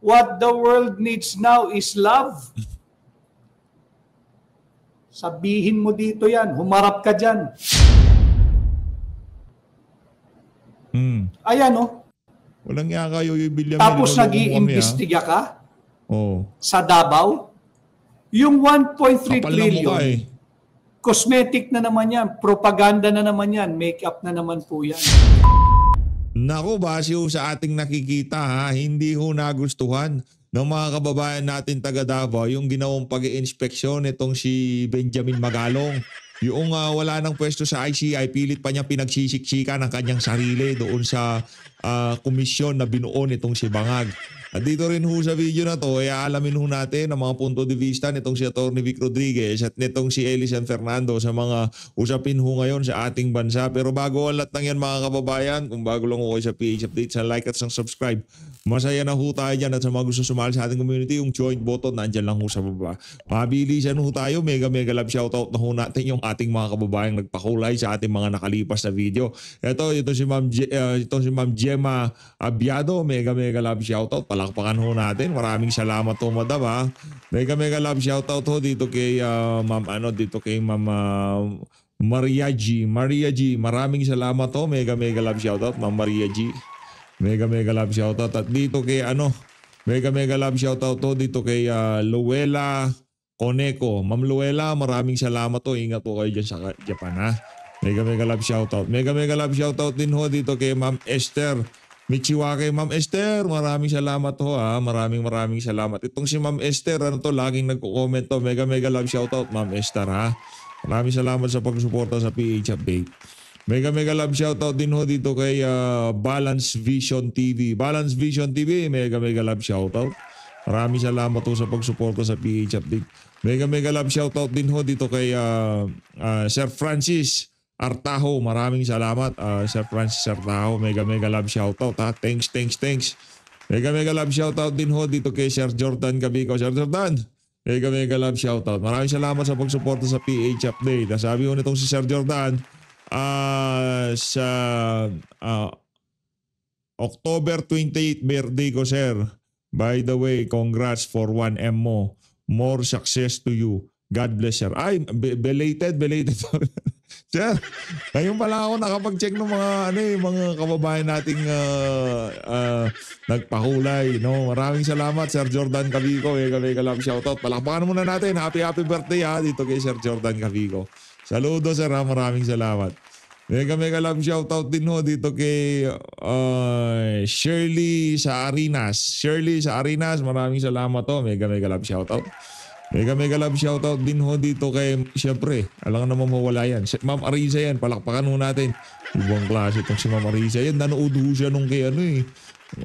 What the world needs now is love. Sabihin mo dito yan. Humarap ka dyan. Ayan, oh. Walang iya kayo yung Bilyam. Tapos nag-iimbestiga ka? Sa Davao? Yung 1.3 trillion, cosmetic na naman yan, propaganda na naman yan, make-up na naman po yan. Naku, base sa ating nakikita hindi ho nagustuhan ng mga kababayan natin taga Davao yung ginawang pag-i-inspeksyon itong si Benjamin Magalong. Yung wala ng pwesto sa ICI, pilit pa niya pinagsisiksika ng kanyang sarili doon sa komisyon na binuo nitong si Bangag. At dito rin ho sa video na to, alamin ho natin ang mga punto de vista nitong si Atty. Vic Rodriguez at nitong si Elisan Fernando sa mga usapin ho ngayon sa ating bansa. Pero bago ang lahat ng yan mga kababayan, kung bago lang ho kayo sa PH Update, sa like at sa subscribe. Masaya na ho tayo dyan at sa mga gusto sumali sa ating community, yung join button nandyan lang ho sa baba. Mabilisan ho tayo, mega love shoutout na ho natin yung ating mga kababayang nagpakulay sa ating mga nakalipas na video. Ito si Ma'am Gemma Abiado, mega love shoutout. Palakpakan ho natin. Maraming salamat ho, madam. Mega love shoutout ho dito kay Ma'am Maria G. Maraming salamat ho. Mega love shoutout, Ma'am Maria G. Mega love shoutout. At dito kay mega love shoutout ho dito kay Luella Koneko. Ma'am Luella, maraming salamat ho. Ingat po kayo dyan sa Japan Mega love shoutout. Mega love shoutout din ho dito kay Ma'am Esther Michiwake. Ma'am Esther, maraming salamat ho Maraming salamat. Itong si Ma'am Esther, laging nagko-comment to. Mega love shoutout, Ma'am Esther Maraming salamat sa pagsuporta sa PH Update. Mega love shoutout din ho dito kay Balance Vision TV. Balance Vision TV, mega love shoutout. Maraming salamat ho sa pagsuporta sa PH Update. Mega love shoutout din ho dito kay Sir Francis Artaho. Maraming salamat Sir Francis Artaho. Mega love shoutout Thanks. Mega love shoutout din ho dito kay Sir Jordan Gabico. Sir Jordan, mega love shoutout. Maraming salamat sa pagsuporta sa PH Update. Sabi ho nitong si Sir Jordan, sa October 28 birthday ko, sir. By the way, congrats for 1M mo. More success to you. God bless, sir. Ay, belated. Sir, ngayon pala ako nakapag-check ng mga kababayan nating nagpakulay. No? Maraming salamat, Sir Jordan Cavico. Mega love shoutout. Palakpakan muna natin. Happy birthday dito kay Sir Jordan Cavico. Saludo, sir. Maraming salamat. Mega love shoutout din ho dito kay Shirley sa Arinas. Maraming salamat ho. Mega love shoutout. Mega love shoutout din ho dito kay, siyempre, alam naman mawala yan. Ma'am Arisa yan, palakpakan ho natin. Ibang klase itong si Ma'am Arisa yan. Nanood ho siya nung kay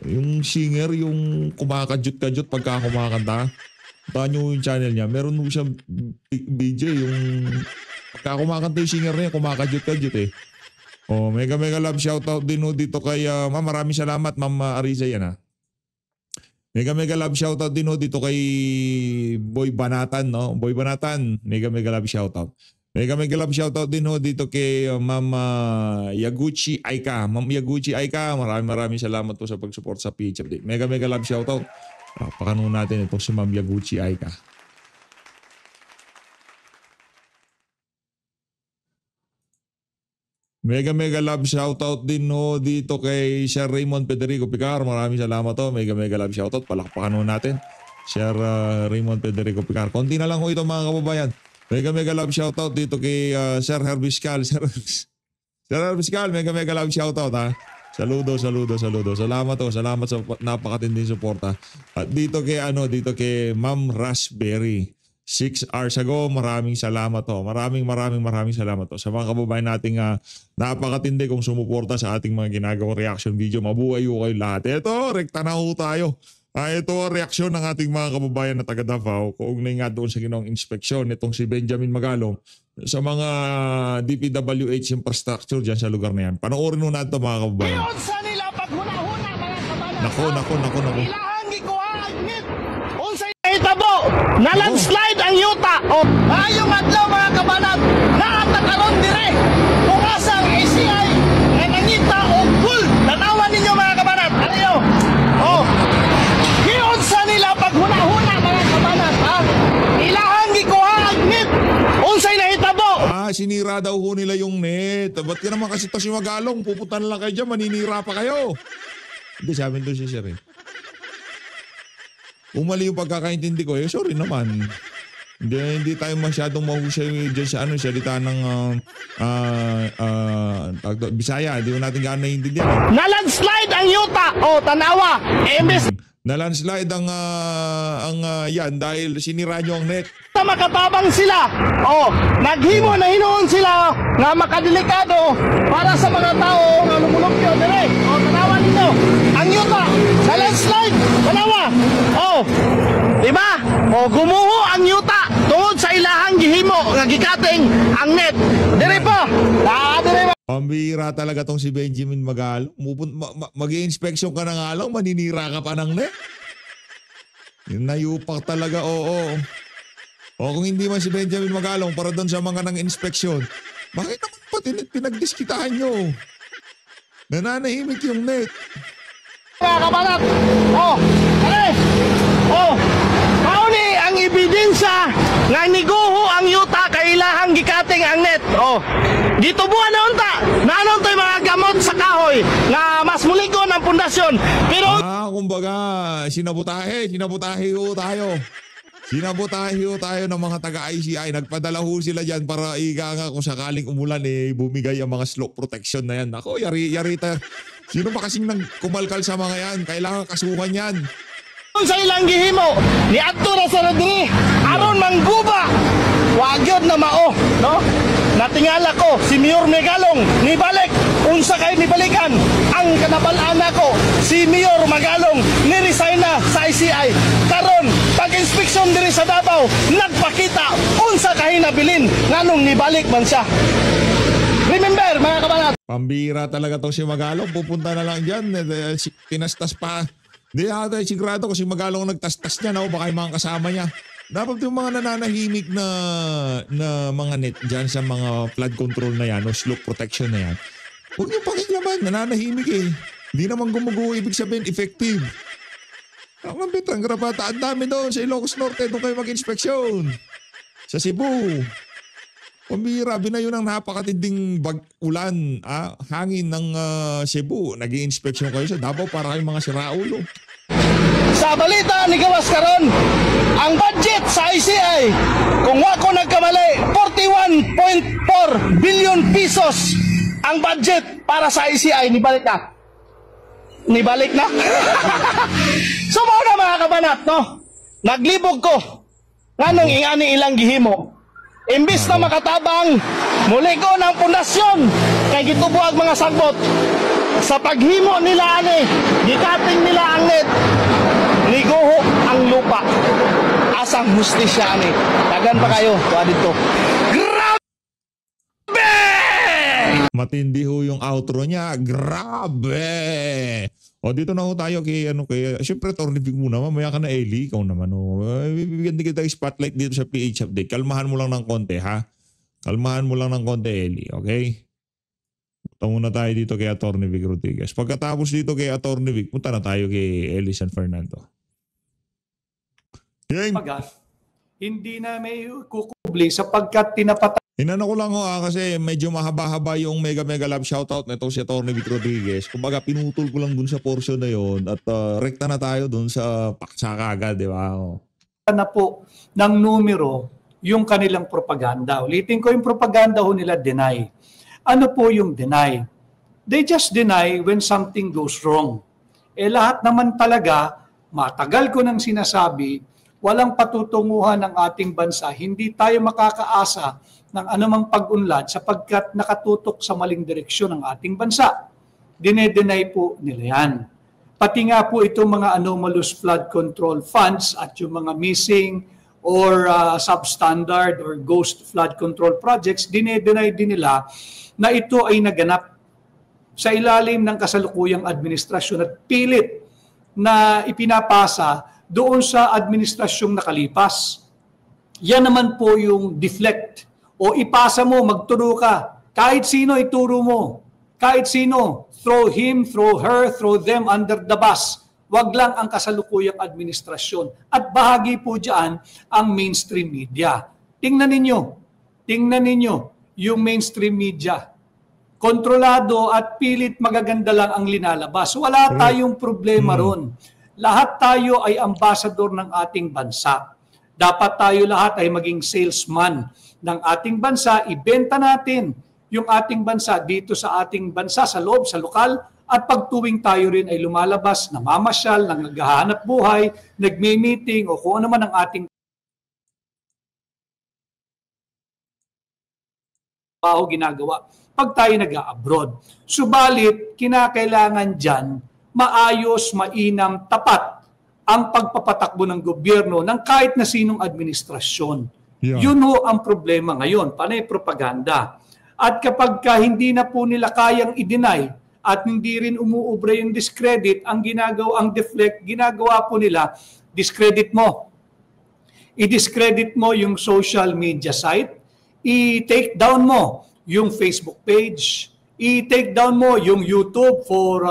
yung singer, yung kumakadyot-kadyot pagka kumakanta. Taan nyo yung channel niya. Meron ho siyang video yung pagka kumakanta yung singer niya, kumakadyot-kadyot mega love shoutout din ho dito kay ma'am. Maraming salamat, Ma'am Arisa yan Mega love shoutout din ho dito kay Boy Banatan, no? Boy Banatan, mega love shoutout. Mega love shoutout din ho dito kay Ma'am Yaguchi Aika. Ma'am Yaguchi Aika, maraming salamat po sa pag-support sa PH Update. Mega love shoutout. Pakano natin ito si Ma'am Yaguchi Aika. Mega love shoutout din ho dito kay Sir Raymond Federico Picar. Maraming salamat ho. Mega love shoutout. Palakpakan ho natin. Sir Raymond Federico Picar. Konti na lang ho ito mga kababayan. Mega love shoutout dito kay Sir Herbiscal. Sir Herbiscal, mega love shoutout Saludo. Salamat ho. Salamat sa napakatinding suporta. At dito kay Ma'am Raspberry. 6 hours ago, maraming salamat ho. Maraming salamat ho. Sa mga kababayan nating napakatindi kung sumuporta sa ating mga ginagawang reaction video. Mabuhay ho kayo lahat. Ito, rekta na ho tayo. Ito ang reaksyon ng ating mga kababayan na taga Davao kung nga doon sa ginawang inspeksyon nitong si Benjamin Magalong sa mga DPWH infrastructure dyan sa lugar na yan. Panoorin ho natin mga kababayan. Ngayon sa nila paghuna-huna mga kababayan. Nako. Ilahan gikuhaan. Unsay hitabo na landslide ang yuta. Ayong adlaw mga kabanan. Naatakaron dire. Kung asang ACI na nangita o full. Tanawan ninyo mga kabanan. Ano sinira daw ho nila yung net. Ba't ka naman kasi to si Magalong? Pupunta na lang kayo dyan, maninira pa kayo. Hindi, sabi doon si Sir. Kung mali yung pagkakaintindi ko, sorry naman. Hindi tayo masyadong mahusay dyan sa salita ng Bisaya. Hindi mo natin gaano naiintindihan. Nalandslide ang yuta. Tanawa. Nalandslide ang yan dahil sinira nyo ang net. Makatabang sila. Naghimo na hinuon sila nga makadelikado para sa mga tao nga lumulupyo dire. Tanawa ninyo. Ang yuta. Nalandslide. Tanawa. Diba? Gumuho ang yuta tungod sa ilahang gihimo nga gikating ang net. Dire po. Dire po. Pambira talaga tong si Benjamin Magalong. Mag-i-inspection ka na nga lang, maninira ka pa ng net. Nayupak talaga, oo. O kung hindi man si Benjamin Magalong para doon sa mga ng inspeksyon, bakit naman pa pinagdiskitahan nyo? Nananahimik yung net. Mga kabalat, mauni ang ebidensya nga niguho ang yuta kailahang gikating ang net. Gitubuan na unta, nanon to'y mga gamot sa kahoy nga mas muligon ang pundasyon. Pero kumbaga, sinabutahe ho tayo. Sinabotahe ho tayo ng mga taga-ICI. Nagpadala ho sila dyan para nga kung sakaling umulan bumigay ang mga slope protection na yan. Ako, yari tayo. Sino ba kasing kumalkal sa mga yan? Kailangan kasuhan yan. Sa ilang gihimo, ni Adto na sa Rodri, aron mangguba. Wagyod na mao, no? Natingala ko, si Mayor Magalong, nibalik, unsa kay nibalikan. Ang kanabalaan ako, si Mayor Magalong, niresign na sa ICI. Karon, pag-inspeksyon diri sa Davao, nagpakita, unsa kay nabilin, nganong nibalik man siya. Remember, mga kabanat. Pambira talaga tong si Magalong, pupunta na lang dyan, tinastas pa. Di ata sigurado ko si Magalong nagtastas niya na baka yung mga kasama niya. Dapat yung mga nananahimik na mga net dyan sa mga flood control na yan o slope protection na yan. Huwag yung pakilaman, nananahimik Hindi naman gumuguho, ibig sabihin effective. Ang Betang Grapata, ang dami doon sa Ilocos Norte, doon kayo mag-inspeksyon. Sa Cebu. Pambira, binayo ng napakatinding ulan, hangin ng Cebu. Nag-i-inspeksyon kayo sa Davao para kayong mga siraulo. Sa balita ni Gawas karon, ang budget sa ICI, kung wako nagkamali, 41.4 billion pesos ang budget para sa ICI. Nibalik na. Nibalik na? So mga mga kabanat, no? Naglibog ko. Nganong ingani ilang gihimo. Imbis na makatabang, muli ko ng pundasyon kay gitubuag mga sagbot. Sa paghimo nila gikating nila ang net, niguho ang lupa. Asang hustisya Tagan pa kayo, tuwa dito. Grabe! Matindi ho yung outro niya. Grabe! O dito na ho tayo kay siyempre Tornivig muna, mamaya ka na Eli, ikaw naman bibigyan din kita spotlight dito sa PH Update. Kalmahan mo lang ng konti ha. Kalmahan mo lang ng konti Eli, okay? Punta muna tayo dito kay Atty. Vic Rodriguez. Pagkatapos dito kay Atty. Vic, punta na tayo kay Eli San Fernando. Hindi na may kukubli sapagkat tinapatay. Hinano ko lang kasi medyo mahaba-haba yung mega love shoutout na ito si Atty. Vic Rodriguez. Kumbaga pinutol ko lang dun sa portion na yon at rekta na tayo dun sa paksa kagad, di ba? Na po ng numero yung kanilang propaganda. Ulitin ko yung propaganda nila, deny. Ano po yung deny? They just deny when something goes wrong. Lahat naman talaga, matagal ko nang sinasabi, walang patutunguhan ng ating bansa. Hindi tayo makakaasa ng anumang pag-unlad sapagkat nakatutok sa maling direksyon ng ating bansa. Dinedenay po nila yan. Pati nga po itong mga anomalous flood control funds at yung mga missing or substandard or ghost flood control projects, dinedenay din nila na ito ay naganap sa ilalim ng kasalukuyang administrasyon at pilit na ipinapasa doon sa administrasyong nakalipas. Yan naman po yung deflect o ipasa mo, magturo ka. Kahit sino ituro mo. Kahit sino, throw him, throw her, throw them under the bus. Wag lang ang kasalukuyang administrasyon. At bahagi po dyan ang mainstream media. Tingnan ninyo yung mainstream media. Kontrolado at pilit magaganda lang ang linalabas. Wala tayong problema ron. Lahat tayo ay ambassador ng ating bansa. Dapat tayo lahat ay maging salesman ng ating bansa. Ibenta natin yung ating bansa dito sa ating bansa, sa loob, sa lokal, at pagtuwing tayo rin ay lumalabas, namamasyal, naghahanap buhay, nagme-meeting o kung ano man ang ating ginagawa pag tayo nag-abroad. Subalit, kinakailangan dyan maayos, mainam, tapat ang pagpapatakbo ng gobyerno ng kahit na sinong administrasyon. Yun ho ang problema ngayon, panay propaganda. At kapag hindi na po nila kayang i-deny at hindi rin umuubra yung discredit, ang deflect, ginagawa po nila, discredit mo. I-discredit mo yung social media site, i-take down mo yung Facebook page, i-take down mo yung YouTube for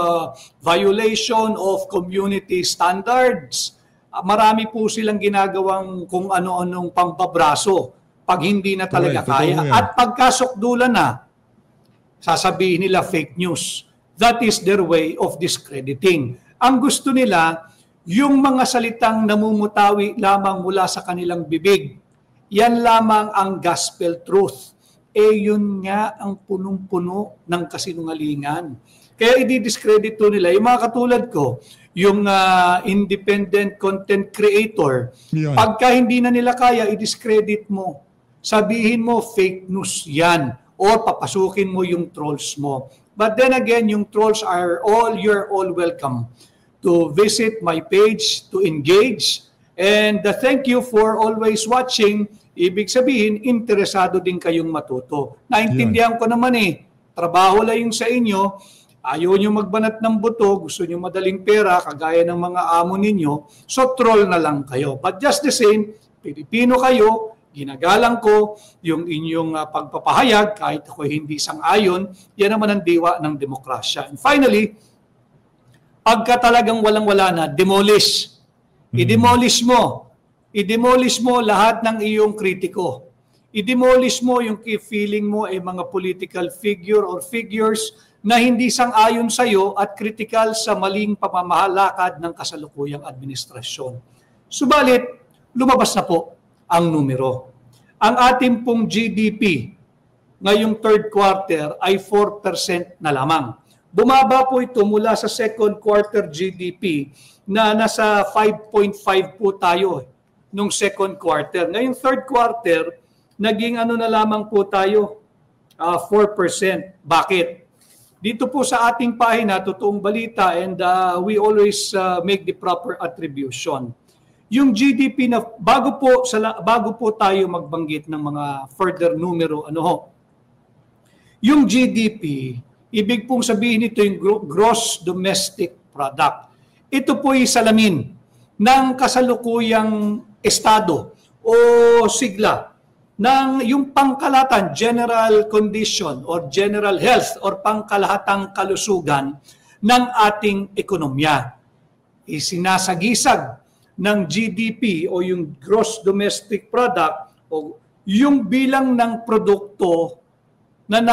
violation of community standards. Marami po silang ginagawang kung ano-anong pambabraso pag hindi na talaga kaya. At pagkasukdulan na, sasabihin nila fake news. That is their way of discrediting. Ang gusto nila, yung mga salitang namumutawi lamang mula sa kanilang bibig. Yan lamang ang gospel truth. Yun nga ang punong-puno ng kasinungalingan. Kaya i-discredit nila. Yung mga katulad ko, yung independent content creator, pagka hindi na nila kaya, i-discredit mo. Sabihin mo, fake news yan. Or papasukin mo yung trolls mo. But then again, yung trolls you're all welcome to visit my page, to engage. And thank you for always watching. Ibig sabihin, interesado din kayong matuto. Naintindihan ko naman trabaho lang yung sa inyo. Ayaw nyo magbanat ng buto, gusto nyo madaling pera, kagaya ng mga amo ninyo. So troll na lang kayo. But just the same, Pilipino kayo, ginagalang ko yung inyong pagpapahayag kahit ako hindi sang-ayon, yan naman ang diwa ng demokrasya. And finally, pagka talagang walang-wala na, demolish. I-demolish mo. I-demolish mo lahat ng iyong kritiko. I-demolish mo yung feeling mo ay mga political figure or figures na hindi sang-ayon sa iyo at kritikal sa maling pamamahalakad ng kasalukuyang administrasyon. Subalit, lumabas na po ang numero. Ang ating pong GDP ngayong third quarter ay 4% na lamang. Bumaba po ito mula sa second quarter GDP na nasa 5.5 po tayo nung second quarter. Ngayong third quarter, naging na lamang po tayo, 4%. Bakit? Dito po sa ating pahina, totoong balita, and we always make the proper attribution. Yung GDP na bago po tayo magbanggit ng mga further numero, yung GDP, ibig pong sabihin ito yung gross domestic product. Ito po yung salamin ng kasalukuyang estado o sigla ng yung pangkalahatan, general condition or general health or pangkalahatang kalusugan ng ating ekonomiya. Isinasagisag ng GDP o yung gross domestic product o yung bilang ng produkto na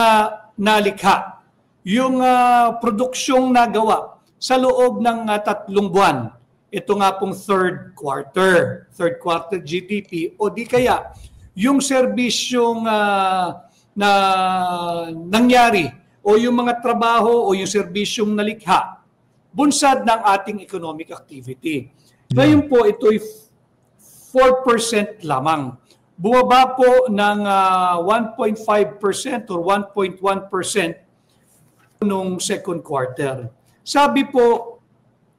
nalikha, yung produksyong nagawa sa loob ng 3 buwan. Ito nga pong third quarter GDP o di kaya yung serbisyong na nangyari o yung mga trabaho o yung serbisyong nalikha, bunsad ng ating economic activity. Ngayon po, ito'y 4% lamang. Bumaba po ng 1.5% or 1.1% noong second quarter. Sabi po,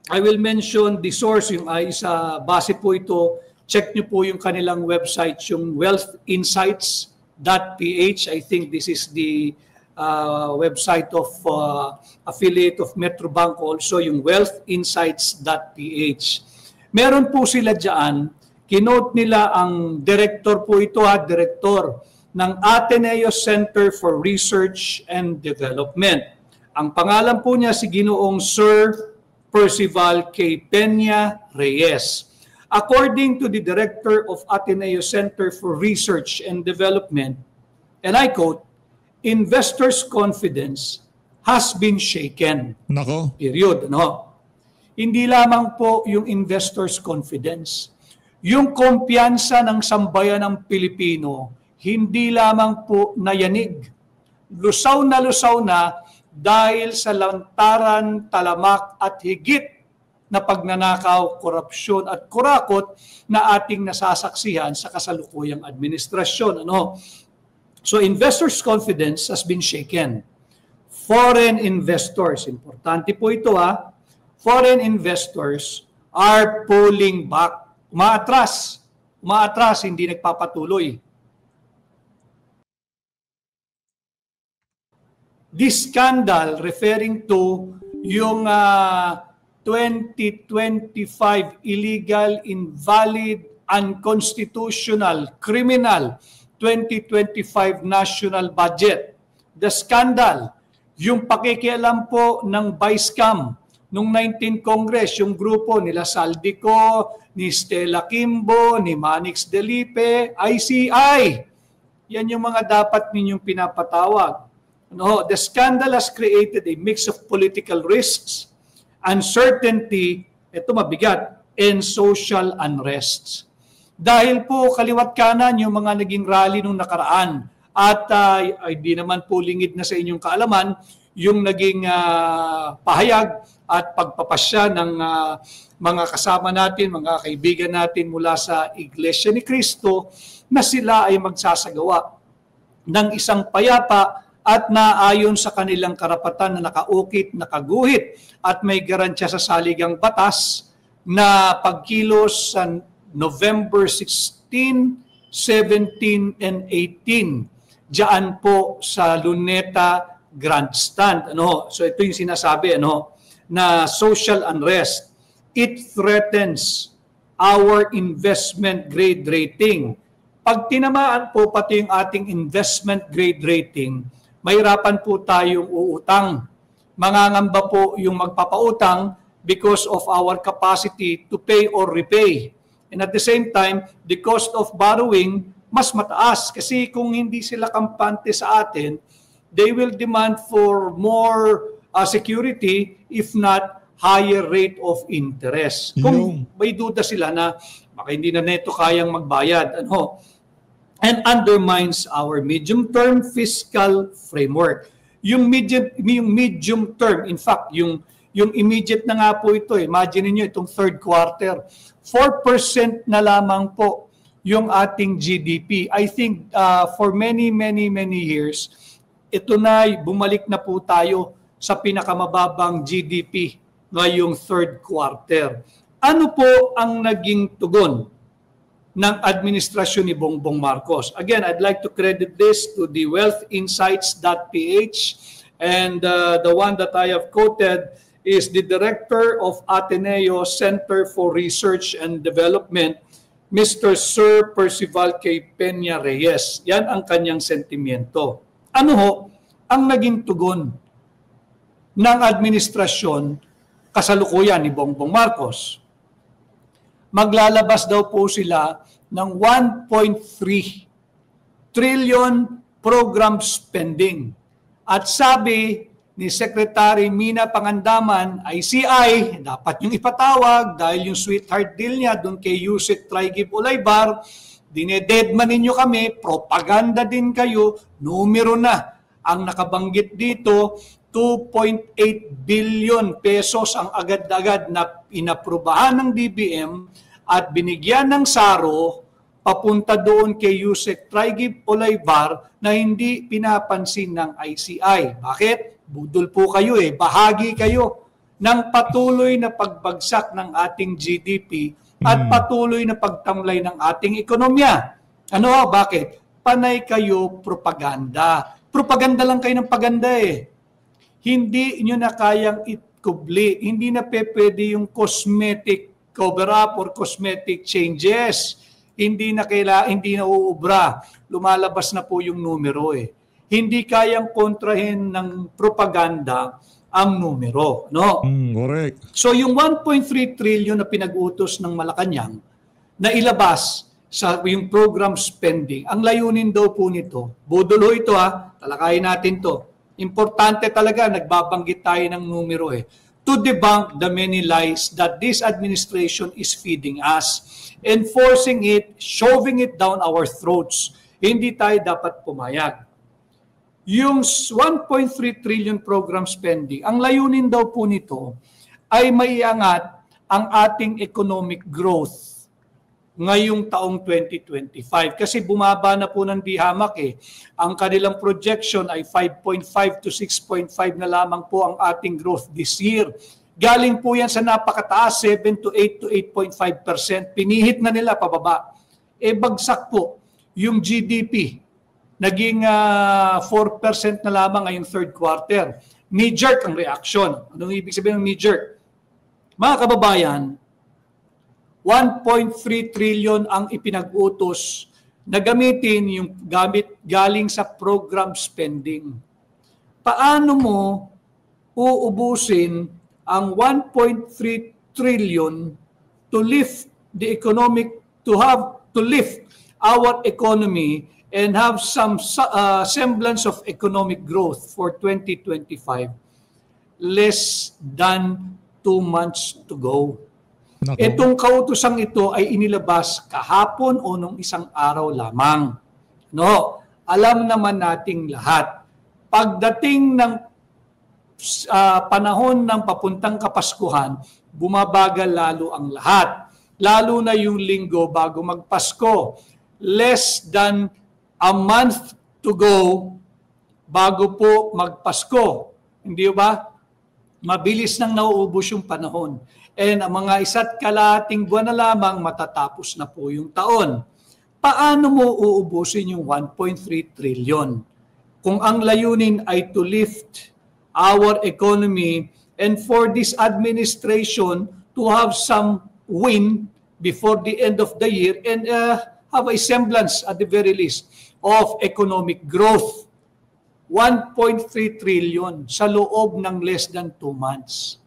I will mention the source, yung base po ito, check nyo po yung kanilang website, yung wealthinsights.ph. I think this is the website of affiliate of Metrobank also, yung wealthinsights.ph. Meron po sila dyan, kinote nila ang director po ito, director ng Ateneo Center for Research and Development. Ang pangalan po niya si Ginoong Sir Percival K. Peña Reyes. According to the director of Ateneo Center for Research and Development, and I quote, investors' confidence has been shaken. Nako. Period. No? Hindi lamang po yung investors' confidence. Yung kumpiyansa ng sambayan ng Pilipino, hindi lamang po nayanig. Lusaw na dahil sa lantaran, talamak at higit na pagnanakaw, korupsyon at kurakot na ating nasasaksihan sa kasalukuyang administrasyon. Ano? So investors' confidence has been shaken. Foreign investors, importante po ito foreign investors are pulling back. Umaatras, hindi nagpapatuloy. This scandal referring to yung 2025 illegal, invalid, unconstitutional, criminal 2025 national budget. The scandal, yung pakikialam po ng Vice-Cam nung 19 Congress, yung grupo nila Saldico, ni Stella Kimbo, ni Manix Delipe, ICI. Yan yung mga dapat ninyong pinapatawag. No, the scandal has created a mix of political risks, uncertainty, ito mabigat, and social unrests. Dahil po kaliwat kanan yung mga naging rally nung nakaraan at di naman po lingid na sa inyong kaalaman yung naging pahayag at pagpapasya ng mga kasama natin, mga kaibigan natin mula sa Iglesia ni Cristo na sila ay magsasagawa ng isang payapa at naayon sa kanilang karapatan na nakaukit, nakaguhit at may garantiya sa saligang batas na pagkilos sa November 16, 17, and 18 diyan po sa Luneta Grandstand. So ito yung sinasabi na social unrest. It threatens our investment grade rating. Pag tinamaan po pati yung ating investment grade rating, mahirapan po tayong uutang. Mangangamba po yung magpapautang because of our capacity to pay or repay. And at the same time, the cost of borrowing mas mataas kasi kung hindi sila kampante sa atin, they will demand for more security if not higher rate of interest. Kung may duda sila na baka hindi na neto kayang magbayad, and undermines our medium-term fiscal framework. Yung medium term, in fact, yung immediate na nga po ito, imagine niyo itong third quarter, 4% na lamang po yung ating GDP. I think for many years, ito na bumalik na po tayo sa pinakamababang GDP ngayong third quarter. Ano po ang naging tugon ng administrasyon ni Bongbong Marcos? Again, I'd like to credit this to the wealthinsights.ph, and the one that I have quoted is the Director of Ateneo Center for Research and Development, Mr. Sir Percival K. Peña Reyes. Yan ang kanyang sentimiento. Ano ho ang naging tugon ng administrasyon kasalukuyan ni Bongbong Marcos? Maglalabas daw po sila ng 1.3 trillion program spending. At sabi ni Secretary Mina Pangandaman, ICI, dapat yung ipatawag dahil yung sweetheart deal niya doon kay Yusek Traigib Olaybar, dinededman ninyo kami, propaganda din kayo, numero na. Ang nakabanggit dito, 2.8 billion pesos ang agad-agad na inaprubahan ng DBM at binigyan ng SARO papunta doon kay Yusek Traigib Olaybar na hindi pinapansin ng ICI. Bakit? Budol po kayo bahagi kayo ng patuloy na pagbagsak ng ating GDP at patuloy na pagtamlay ng ating ekonomiya. Bakit? Panay kayo propaganda. Propaganda lang kayo ng paganda Hindi nyo na kayang itkubli. Hindi na pwede yung cosmetic cover-up or cosmetic changes. Hindi na uubra. Lumalabas na po yung numero Hindi kayang kontrahin ng propaganda ang numero. Correct. So yung 1.3 trillion na pinag-utos ng Malacanang na ilabas sa yung program spending. Ang layunin daw po nito, budol ho ito talakayin natin to. Importante talaga, nagbabanggit tayo ng numero to debunk the many lies that this administration is feeding us, enforcing it, shoving it down our throats. Hindi tayo dapat pumayag. Yung 1.3 trillion program spending, ang layunin daw po nito ay maiangat ang ating economic growth ngayong taong 2025. Kasi bumaba na po ng dihamak Ang kanilang projection ay 5.5 to 6.5 na lamang po ang ating growth this year. Galing po yan sa napakataas, 7 to 8 to 8.5%. Pinihit na nila pababa. Bagsak po yung GDP. Naging 4% na lamang ngayong third quarter. Knee-jerk ang reaction. Anong ibig sabihin ng knee-jerk? Mga kababayan, 1.3 trillion ang ipinag-utos na gamitin yung galing sa program spending. Paano mo uubusin ang 1.3 trillion to lift the economic, to lift our economy and have some semblance of economic growth for 2025? Less than 2 months to go. Itong kautosang ito ay inilabas kahapon o nung isang araw lamang. No, alam naman nating lahat. Pagdating ng panahon ng papuntang Kapaskuhan, bumabagal lalo ang lahat. Lalo na yung linggo bago magpasko. Less than a month to go bago po magpasko. Hindi ba? Mabilis nang nauubos yung panahon. And ang mga 1 kalahating buwan na lamang matatapos na po yung taon. Paano mo uubusin yung 1.3 trillion? Kung ang layunin ay to lift our economy and for this administration to have some win before the end of the year and have a semblance at the very least of economic growth. 1.3 trillion sa loob ng less than 2 months.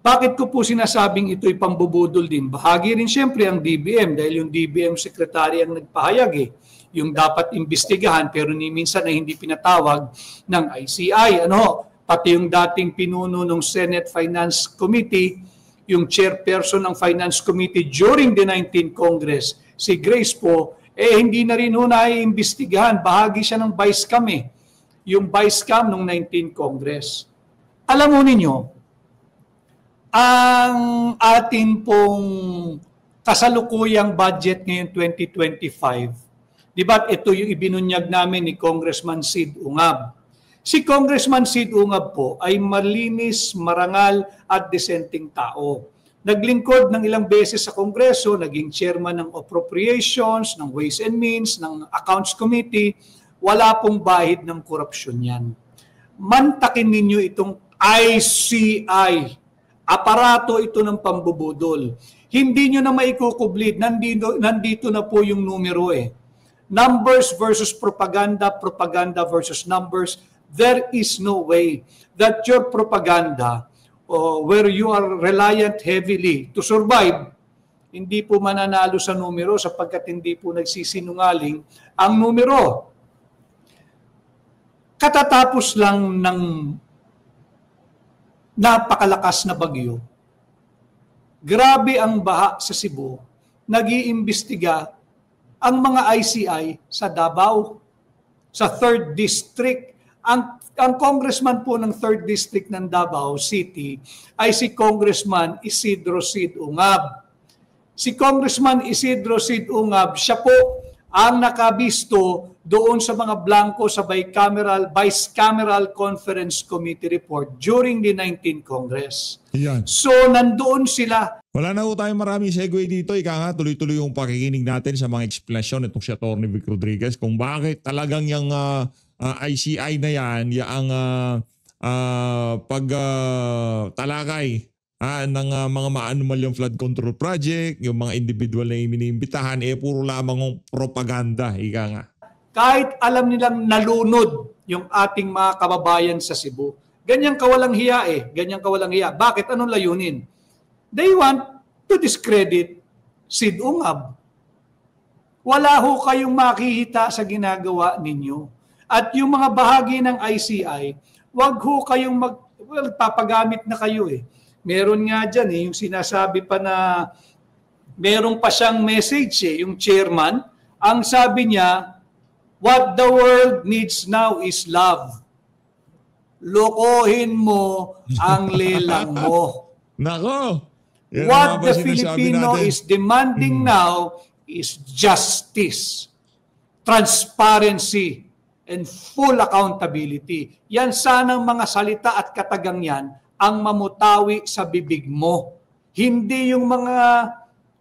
Bakit ko po sinasabing ito'y pambubudol din? Bahagi rin siyempre ang DBM dahil yung DBM secretary ang nagpahayag yung dapat imbestigahan pero ni minsan ay hindi pinatawag ng ICI. Pati yung dating pinuno ng Senate Finance Committee, yung chairperson ng Finance Committee during the 19th Congress, si Grace po, hindi na rin naiimbestigahan. Bahagi siya ng Vice Cam yung Vice Cam ng 19th Congress. Alam mo ninyo, ang atin pong kasalukuyang budget ngayon 2025, di ba ito yung ibinunyag namin ni Congressman Sid Ungab. Si Congressman Sid Ungab po ay malinis, marangal at disenteng tao. Naglingkod ng ilang beses sa Kongreso, naging chairman ng Appropriations, ng Ways and Means, ng Accounts Committee. Wala pong bahid ng korupsyon yan. Mantakin ninyo itong ICI. Aparato ito ng pambubudol. Hindi nyo na maikukublid. Nandito na po yung numero Numbers versus propaganda, propaganda versus numbers. There is no way that your propaganda, where you are reliant heavily to survive, hindi po mananalo sa numero sapagkat hindi po nagsisinungaling ang numero. Katatapos lang ng napakalakas na bagyo. Grabe ang baha sa Cebu. Nag-iimbestiga ang mga ICI sa Davao, sa 3rd District. Ang congressman po ng 3rd District ng Davao City ay si Congressman Isidro Sid Ungab. Si Congressman Isidro Sid Ungab, siya po ang nakabisto doon sa mga blanco sa Bicameral Conference Committee report during the 19th Congress. Yan. So, nandoon sila. Wala na po tayong maraming segue dito. Ika nga, tuloy-tuloy yung pakikinig natin sa mga explanation itong si Atty. Vic Rodriguez kung bakit talagang yung ICI na yan, yung pagtalakay ng mga maanumalyang flood control project, yung mga individual na iniimbitahan, puro lamang ng propaganda. Ika nga. Kahit alam nilang nalunod yung ating mga kababayan sa Cebu. Ganyang kawalang hiya Ganyang kawalang hiya. Bakit? Anong layunin? They want to discredit Sid Ungab. Wala ho kayong makikita sa ginagawa ninyo. At yung mga bahagi ng ICI, wag ho kayong papagamit na kayo eh. Meron nga dyan eh, yung sinasabi pa na meron pa siyang message eh, yung chairman. Ang sabi niya, what the world needs now is love. Lokohin mo ang lelang mo. Nako! What the Filipino is demanding now is justice, transparency, and full accountability. Yan sanang mga salita at katagang yan ang mamutawi sa bibig mo. Hindi yung mga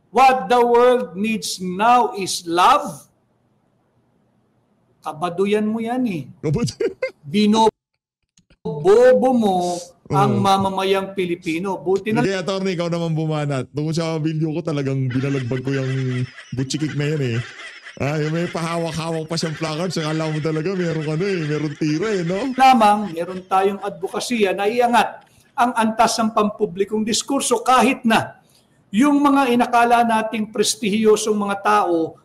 what the world needs now is love. Kabaduyan mo yan eh. Binobobo mo ang mamamayang Pilipino. Buti na... Hindi, attorney, ikaw naman bumanat. Tungkol sa video ko talagang binalagbag ko yung butchikik na yan eh. May pahawak-hawak pa siyang placard. Sakala mo talaga meron ka na eh. Meron tira eh, no? Lamang, meron tayong advokasya na iangat ang antas ng pampublikong diskurso kahit na yung mga inakala nating prestihiyosong mga tao,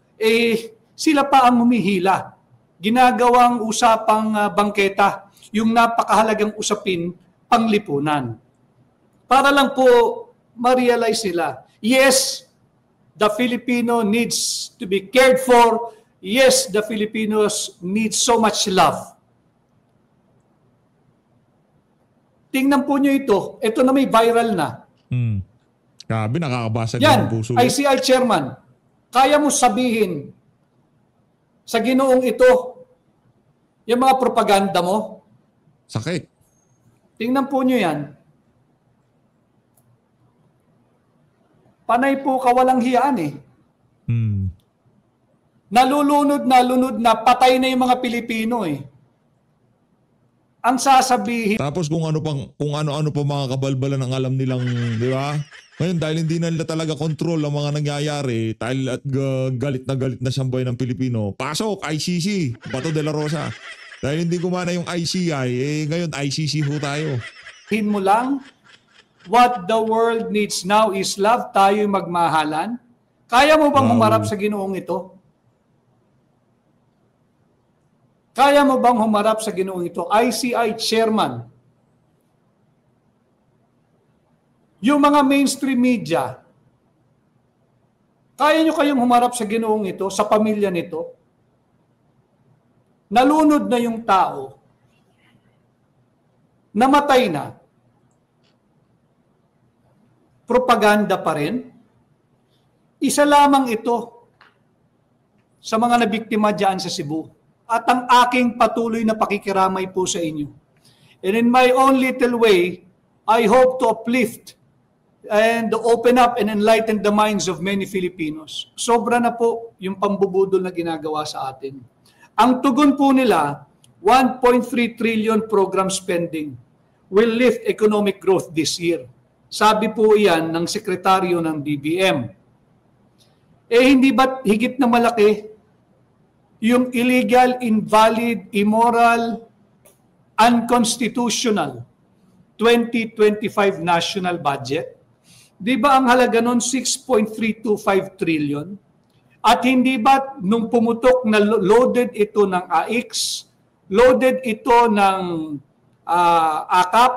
sila pa ang humihila. Ginagawang usapang bangketa, yung napakahalagang usapin, panglipunan. Para lang po ma-realize nila, yes, the Filipino needs to be cared for. Yes, the Filipinos need so much love. Tingnan po nyo ito. Ito na may viral na. Grabe, nakakabasag yan, ng puso. ICI chairman, kaya mo sabihin sa Ginoong ito, yung mga propaganda mo? Sakit. Tingnan po nyo yan. Panay po kawalang hiyaan eh. Nalulunod na patay na yung mga Pilipino eh. Ang sasabihin... Tapos kung ano-ano pa mga kabalbalan ang alam nilang, di ba? Ngayon dahil hindi na nila talaga control ang mga nangyayari, dahil at galit na sambayan ng Pilipino, pasok, ICC, Bato de la Rosa. Dahil hindi gumana yung ICI, ngayon ICC ho tayo. Hin mo lang, what the world needs now is love, tayo'y magmahalan. Kaya mo bang humarap sa Ginoong ito? Kaya mo bang humarap sa Ginoong ito? ICI chairman. Yung mga mainstream media, kaya nyo kayong humarap sa Ginoong ito, sa pamilya nito? Nalunod na yung tao, namatay na, propaganda pa rin. Isa lamang ito sa mga nabiktima dyan sa Cebu. At ang aking patuloy na pakikiramay po sa inyo. And in my own little way, I hope to uplift and open up and enlighten the minds of many Filipinos. Sobra na po yung pambubudol na ginagawa sa atin. Ang tugon po nila, 1.3 trillion program spending will lift economic growth this year. Sabi po iyan ng sekretaryo ng DBM. Hindi ba't higit na malaki yung illegal, invalid, immoral, unconstitutional 2025 national budget? Di ba ang halaga nun 6.325 trillion? At hindi ba nung pumutok na loaded ito ng AIX, loaded ito ng AKAP,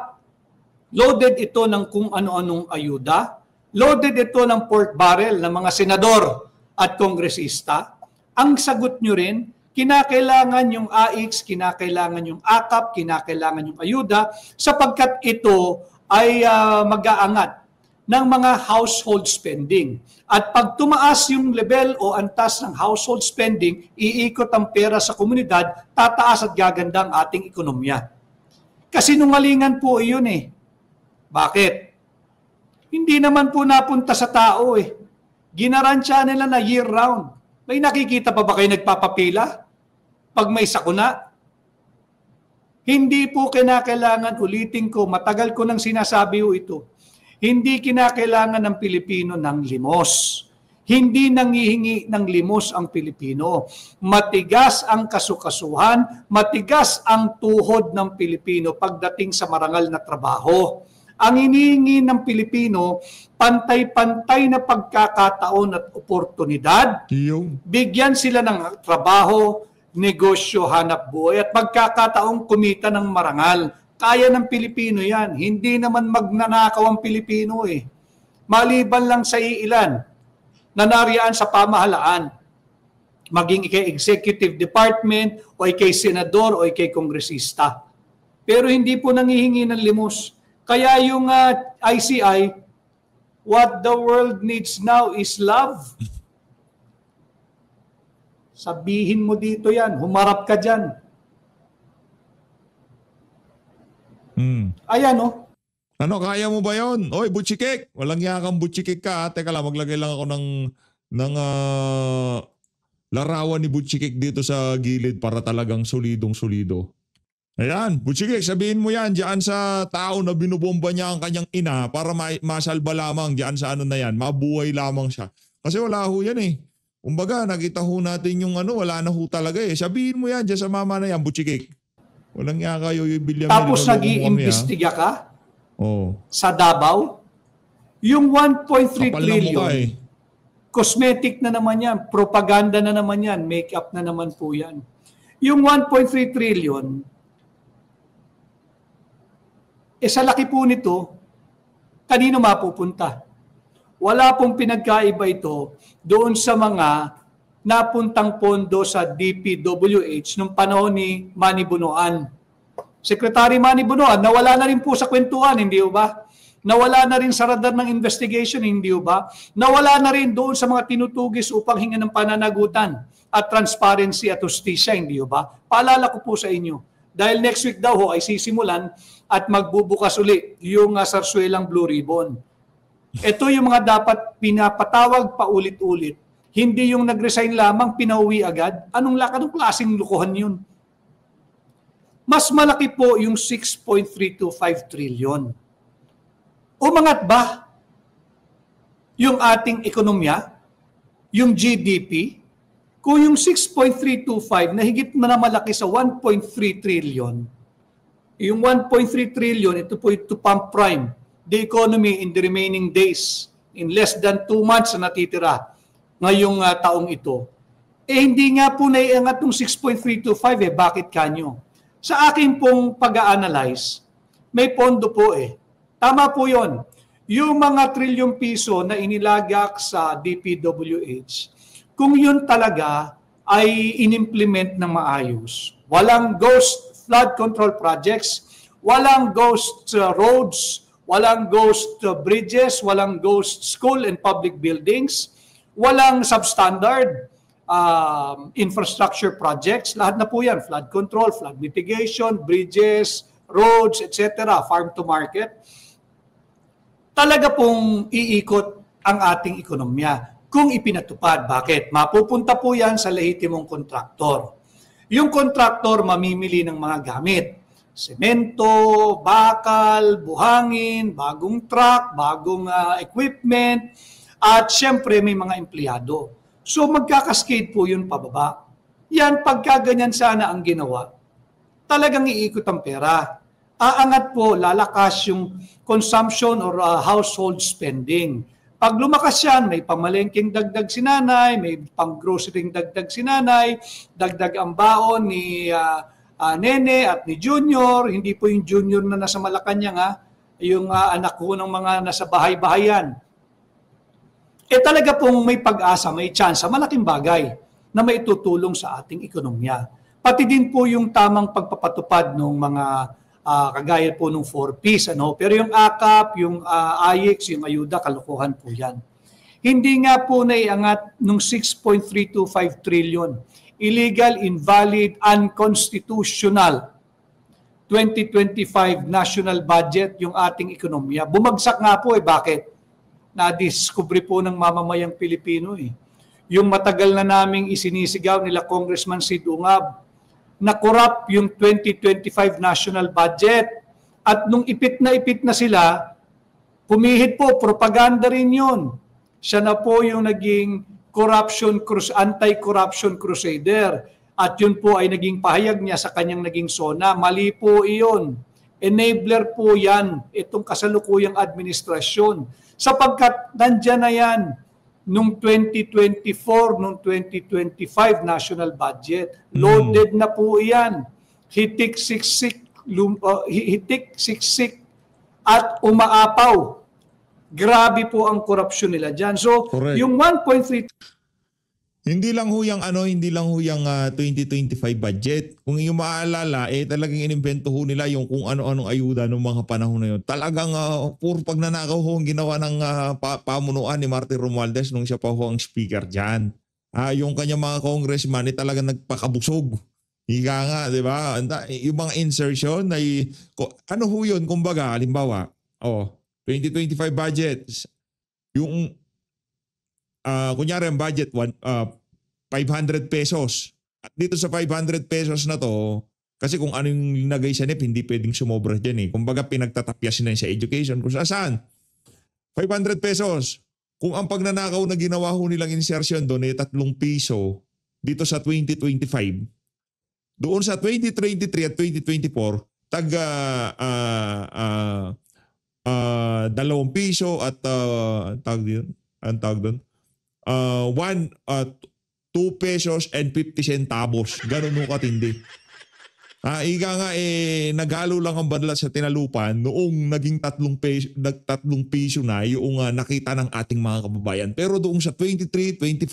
loaded ito ng kung ano-anong ayuda, loaded ito ng pork barrel ng mga senador at kongresista? Ang sagot nyo rin, kinakailangan yung AIX, kinakailangan yung AKAP, kinakailangan yung ayuda, sapagkat ito ay mag-aangat ng mga household spending. At pag tumaas yung level o antas ng household spending, iikot ang pera sa komunidad, tataas at gaganda ang ating ekonomiya. Kasinungalingan po iyon eh. Bakit? Hindi naman po napunta sa tao eh. Ginaransya nila na year-round. May nakikita pa ba kayo nagpapapila? Pag may sakuna? Hindi po kinakailangan, ulitin ko, matagal ko nang sinasabi ito, hindi kinakailangan ng Pilipino ng limos. Hindi nangihingi ng limos ang Pilipino. Matigas ang kasukasuhan, matigas ang tuhod ng Pilipino pagdating sa marangal na trabaho. Ang hinihingi ng Pilipino, pantay-pantay na pagkakataon at oportunidad. Bigyan sila ng trabaho, negosyo, hanap buhay at pagkakataong kumita ng marangal. Kaya ng Pilipino yan. Hindi naman magnanakaw ang Pilipino eh. Maliban lang sa iilan na nariyaan sa pamahalaan. Maging ikay executive department o ikay senador o ikay kongresista. Pero hindi po nangihingi ng limos. Kaya yung ICI, what the world needs now is love. Sabihin mo dito yan, humarap ka dyan. Ayan o. Ano, kaya mo ba yon? Oy, butchikik. Walang yakang butchikik ka. Teka lang, maglagay lang ako ng larawan ni butchikik dito sa gilid para talagang solidong-solido. Ayan, butchikik, sabihin mo yan diyan sa tao na binubomba niya ang kanyang ina para masalba lamang diyan sa ano na yan, mabuhay lamang siya. Kasi wala ho yan eh. Kumbaga, nakita ho natin yung wala na ho talaga eh. Sabihin mo yan diyan sa mama na yan, butchikik. Walang yaka yung Bilyamin. Tapos nag-iimbestiga ka? Sa Davao? Yung 1.3 trillion, cosmetic na naman yan, propaganda na naman yan, make-up na naman po yan. Yung 1.3 trillion, sa laki po nito, kanino mapupunta? Wala pong pinagkaiba ito doon sa mga napuntang pondo sa DPWH nung panahon ni Manny Bunuan. Secretary Manny Bunuan, nawala na rin po sa kwentuhan, hindi ba? Nawala na rin sa radar ng investigation, hindi ba? Nawala na rin doon sa mga tinutugis upang hingan ng pananagutan at transparency at justisya, hindi ba? Paalala ko po sa inyo, dahil next week daw ho ay sisimulan at magbubukas uli yung Sarsuelang Blue Ribbon. Ito yung mga dapat pinapatawag paulit-ulit. Hindi yung nag-resign lamang, pinauwi agad. Anong klaseng lukuhan yun? Mas malaki po yung 6.325 trillion. Umangat ba yung ating ekonomiya, yung GDP? Kung yung 6.325 na higit na malaki sa 1.3 trillion, yung 1.3 trillion, ito po ito pump prime the economy in the remaining days, in less than 2 months na natitira ngayong taong ito. Hindi nga po naiangat ng 6.325 bakit kanyo? Sa akin pong pag-a-analyze, may pondo po Tama po yon. Yung mga trilyong piso na inilagak sa DPWH, kung yun talaga ay inimplement ng maayos, walang ghost flood control projects, walang ghost roads, walang ghost bridges, walang ghost school and public buildings, walang substandard infrastructure projects, lahat na po yan, flood control, flood mitigation, bridges, roads, etc., farm to market. Talaga pong iikot ang ating ekonomiya kung ipinatupad. Bakit? Mapupunta po yan sa lehitimong kontraktor. Yung kontraktor mamimili ng mga gamit. Semento, bakal, buhangin, bagong truck, bagong equipment, at syempre may mga empleyado. So magkakaskade po yun pababa. Yan, pagkaganyan sana ang ginawa, talagang iikot ang pera. Aangat po, lalakas yung consumption or household spending. Pag lumakas yan, may pamalengking dagdag si nanay, may pang-grocerying dagdag si nanay, dagdag ang baon ni Nene at ni Junior. Hindi po yung Junior na nasa Malacanang, yung anak ko ng mga nasa bahay-bahayan. Talaga pong may pag-asa, may tsansa, malaking bagay na may tutulong sa ating ekonomiya. Pati din po yung tamang pagpapatupad ng mga kagaya po ng 4Ps. Pero yung AKAP, yung AIX, yung ayuda, kalokohan po yan. Hindi nga po naiangat ng 6.325 trillion. Illegal, invalid, unconstitutional 2025 national budget yung ating ekonomiya. Bumagsak nga po bakit? Na-discover po ng mamamayang Pilipino Yung matagal na naming isinisigaw nila Congressman Sid Ungab, na corrupt yung 2025 national budget. At nung ipit na sila, pumihit po, propaganda rin yun. Siya na po yung naging anti-corruption crusader. At yun po ay naging pahayag niya sa kanyang naging SONA. Mali po iyon. Enabler po yan, itong kasalukuyang administrasyon. Sapagkat nandyan na yan nung 2024, nung 2025 national budget. Loaded na po yan. Hitik, siksik, at umaapaw. Grabe po ang korupsyon nila dyan. So, correct. Yung 1.3... Hindi lang ho yung 2025 budget. Kung yung maalala, talagang inimbento ho nila yung kung ano-anong ayuda noong mga panahon na yun. Talagang puro pagnanakaw ho ang ginawa ng pamunuan ni Martin Romualdez nung siya pa ho ang speaker dyan. Yung kanyang mga congressman talagang nagpakabusog. Higa nga, di ba? Yung mga insertion ay, ano ho yun? Kumbaga, halimbawa, 2025 budget, yung kunyari ang budget 500 pesos. At dito sa 500 pesos na to, kasi kung ano yung linagay sa NEP, hindi pwedeng sumobra dyan eh. Kumbaga pinagtatapyasin na sa education. Kung saan? 500 pesos. Kung ang pagnanakaw na ginawa ho nilang insertion doon ay 3 piso dito sa 2025, doon sa 2023 at 2024, taga 2 piso at ang tawag doon, 2 pesos and 50 centavos. Ganun ho katindi. Ika nga naghalo lang ang banlat sa tinalupan noong naging 3 piso na yung nakita ng ating mga kababayan. Pero doon sa 23, 24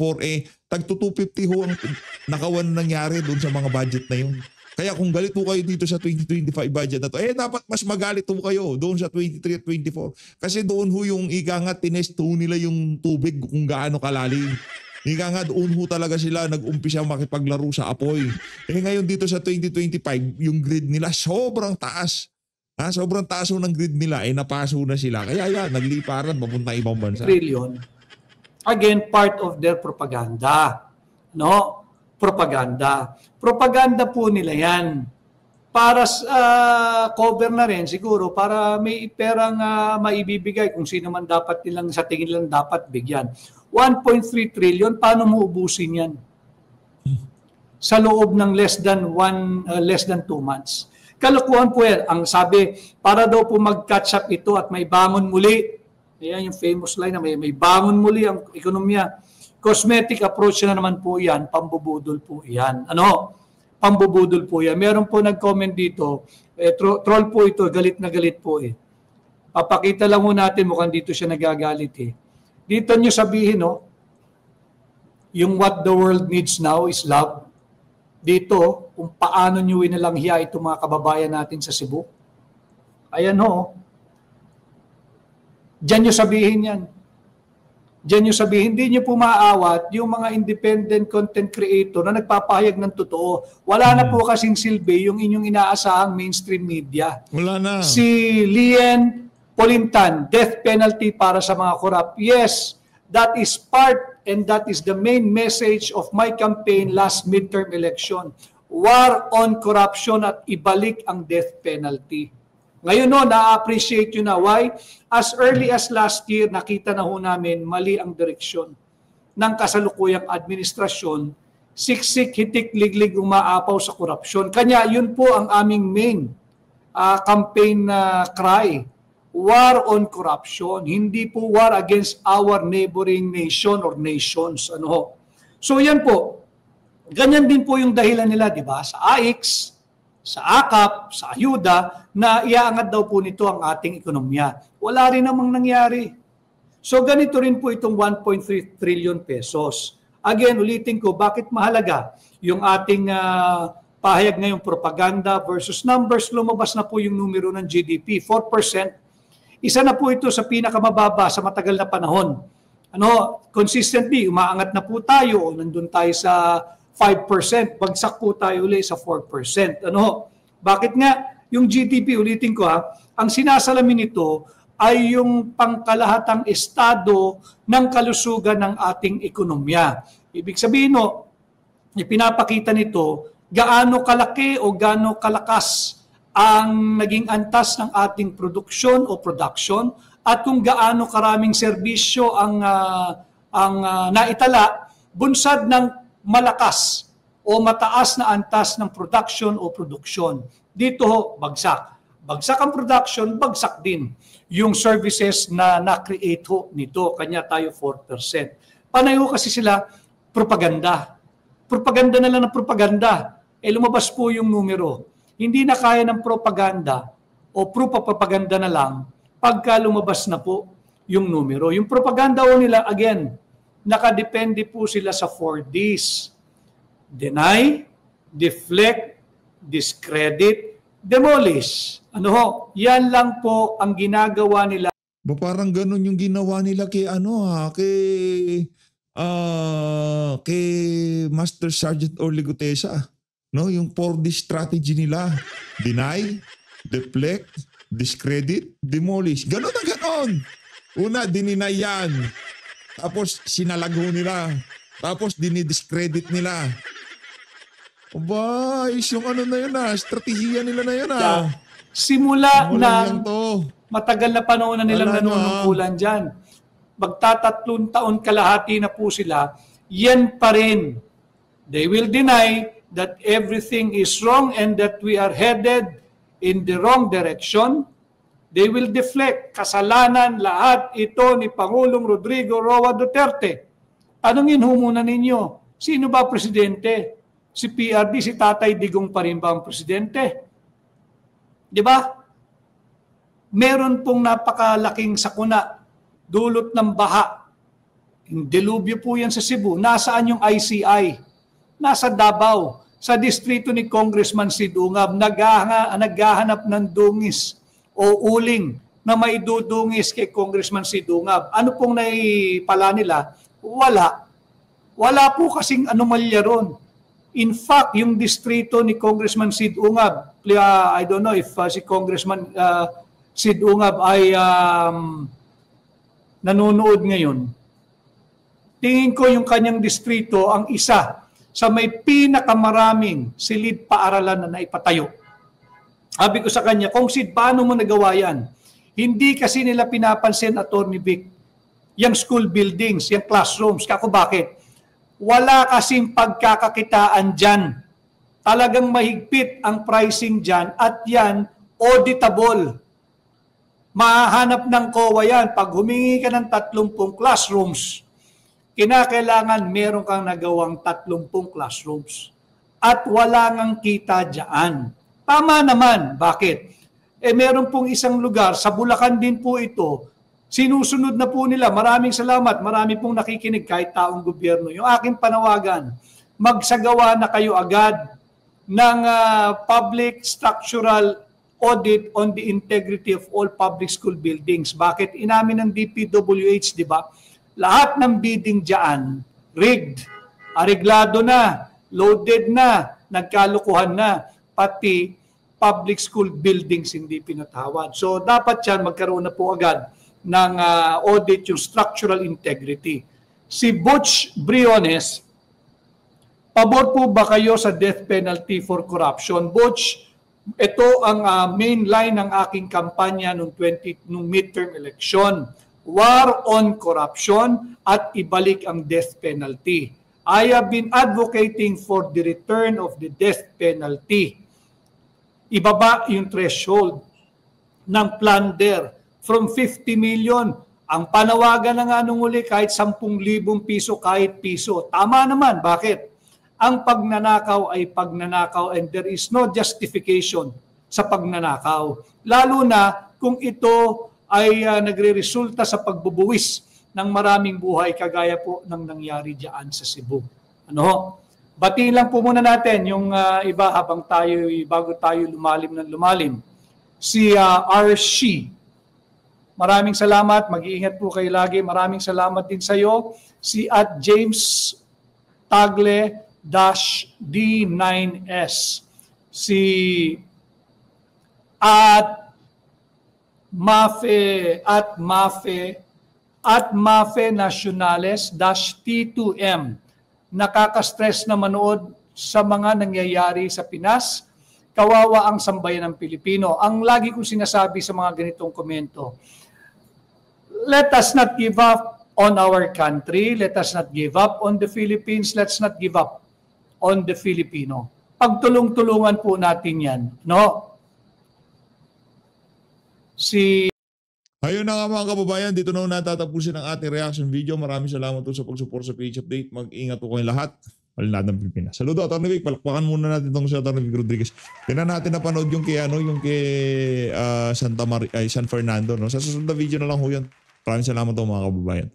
tag 250 ho ang nakawan nangyari doon sa mga budget na yun. Kaya kung galit po kayo dito sa 2025 budget na to, dapat mas magalit po kayo doon sa 23 at 24. Kasi doon ho yung ika nga tinest ho nila yung tubig kung gaano kalalim. Ika nga doon ho talaga sila nag-umpisa makipaglaro sa apoy. Ngayon dito sa 2025, yung grid nila sobrang taas. Sobrang taas ho ng grid nila, napaso na sila. Kaya nagliparan, papunta ibang bansa. Trillion. Again, part of their propaganda. No? Propaganda. Propaganda po nila yan. Para cover na rin siguro, para may perang maibibigay kung sino man dapat nilang sa tingin nilang dapat bigyan. 1.3 trillion, paano mo ubusin yan? Sa loob ng less than 2 months. Kalokohan po yan. Ang sabi, para daw po mag-catch up ito at may bangon muli. Ayan yung famous line na may bangon muli ang ekonomiya. Cosmetic approach na naman po yan, pambubudol po yan. Pambubudol po yan. Meron po nag-comment dito, troll po ito, galit na galit po Papakita lang mo natin, mukhang dito siya nagagalit Dito nyo sabihin, yung what the world needs now is love. Dito, kung paano nyo inalanghiya itong mga kababayan natin sa Cebu. Ayan Diyan nyo sabihin yan. Diyan nyo sabihin, hindi nyo po maaawat yung mga independent content creator na nagpapahayag ng totoo. Wala na po kasing silbi yung inyong inaasahang mainstream media. Wala na. Si Lien Polintan, death penalty para sa mga corrupt. Yes, that is part and that is the main message of my campaign last midterm election. War on corruption at ibalik ang death penalty. Ngayon na-appreciate yun na. Why? As early as last year, nakita na ho namin mali ang direksyon ng kasalukuyang administrasyon, siksik, hitik, liglig, umaapaw sa korupsyon. Kanya yun po ang aming main campaign cry. War on corruption. Hindi po war against our neighboring nation or nations. So yan po. Ganyan din po yung dahilan nila, di ba? Sa AIX, sa AKAP, sa ayuda, na iaangat daw po nito ang ating ekonomiya. Wala rin namang nangyari. So ganito rin po itong 1.3 trillion pesos. Again, ulitin ko, bakit mahalaga yung ating pahayag ngayong propaganda versus numbers? Lumabas na po yung numero ng GDP, 4%. Isa na po ito sa pinakamababa sa matagal na panahon. Consistently, umaangat na po tayo, nandun tayo sa 5%, bagsak po tayo ulit sa 4%. Bakit nga? Yung GDP, ulitin ko ang sinasalamin nito ay yung pangkalahatang estado ng kalusugan ng ating ekonomiya. Ibig sabihin, ipinapakita nito gaano kalaki o gaano kalakas ang naging antas ng ating produksyon o production at kung gaano karaming serbisyo ang naitala bunsad ng malakas o mataas na antas ng production o produksyon. Dito bagsak. Bagsak ang production, bagsak din yung services na na-create ho nito. Kanya tayo 4%. Panay ho kasi sila propaganda. Propaganda na lang ng propaganda. Lumabas po yung numero. Hindi na kaya ng propaganda o proof of propaganda na lang pagka lumabas na po yung numero. Yung propaganda ho nila, again, nakadepende po sila sa 4 Ds. Deny, deflect, discredit, demolish. Ano ho? Yan lang po ang ginagawa nila. Parang ganun yung ginawa nila kay kay Master Sergeant Orly Gutesa. No, yung 4D strategy nila. Deny, deflect, discredit, demolish. Ganun na ganun. Una, dininay yan. Tapos sinalago nila. Tapos dinidiscredit nila. Aba, yung ano na yun strategiya nila na yun Simula na matagal na panahon na nilang nanunungkulan dyan. Magtatatlong taon kalahati na po sila, yan pa rin. They will deny that everything is wrong and that we are headed in the wrong direction. They will deflect. Kasalanan lahat ito ni Pangulong Rodrigo Roa Duterte. Tanungin ho muna ninyo, sino ba presidente? Si PRD, si Tatay Digong pa rin ba ang presidente? Di ba? Meron pong napakalaking sakuna, dulot ng baha. Yung delubyo po yan sa Cebu. Nasaan yung ICI? Nasa Davao. Sa distrito ni Congressman Sid Ungab, naghahanap ng dungis o uling na maidudungis kay Congressman Sid Ungab. Ano pong naipala nila? Wala. Wala po kasing anomalya ron. In fact, yung distrito ni Congressman Sid Ungab, I don't know if si Congressman Sid Ungab ay nanonood ngayon. Tingin ko yung kanyang distrito ang isa sa may pinakamaraming silid paaralan na naipatayo. Sabi ko sa kanya, kung Sid, paano mo nagawa yan? Hindi kasi nila pinapansin, Attorney Vic, yung school buildings, yung classrooms. Kako bakit? Wala kasing pagkakakitaan dyan. Talagang mahigpit ang pricing dyan at yan auditable. Mahahanap ng COA yan. Pag humingi ka ng 30 classrooms, kinakailangan meron kang nagawang 30 classrooms. At wala ngang kita dyan. Tama naman. Bakit? Meron pong isang lugar, sa Bulacan din po ito, sinusunod na po nila. Maraming salamat. Marami pong nakikinig kahit taong gobyerno. Yung aking panawagan, magsagawa na kayo agad ng public structural audit on the integrity of all public school buildings. Bakit? Inamin ng DPWH, di ba? Lahat ng bidding dyan, rigged, areglado na, loaded na, nagkalukuhan na, pati public school buildings hindi pinatawad. So dapat yan magkaroon na po agad ng audit yung structural integrity. Si Butch Briones, pabor po ba kayo sa death penalty for corruption? Butch, ito ang main line ng aking kampanya nung midterm election. War on corruption at ibalik ang death penalty. I have been advocating for the return of the death penalty. Ibaba yung threshold ng plunder from 50 million. Ang panawagan na nga nung uli kahit 10,000 piso, kahit piso. Tama naman. Bakit? Ang pagnanakaw ay pagnanakaw and there is no justification sa pagnanakaw. Lalo na kung ito ay nagre-resulta sa pagbubuwis ng maraming buhay kagaya po ng nangyari diyan sa Cebu. Ano? Batiin lang po muna natin yung iba bago tayo lumalim ng lumalim. Si RC. Maraming salamat. Mag-iingat po kayo lagi. Maraming salamat din sa iyo. Si James Tagle-D9S. Si Mafe Nacionales-T2M. Nakaka-stress na manood sa mga nangyayari sa Pinas. Kawawa ang sambayan ng Pilipino. Ang lagi kong sinasabi sa mga ganitong komento, let us not give up on our country. Let us not give up on the Philippines. Let's not give up on the Filipino. Pagtulong-tulungan po natin yan. No? Si Ayun na nga mga kababayan, dito na natatapusin ang ating reaction video. Maraming salamat po sa pag-support sa PH Update. Mag-ingat po kayong lahat. Palinad ng Pilipinas. Saludo, Atty. Vic. Palakpakan muna natin itong si Atty. Vic Rodriguez. Tingnan natin napanood yung kay, yung kay San Fernando. No? Sa susunod na video na lang ho yan. Maraming salamat po mga kababayan.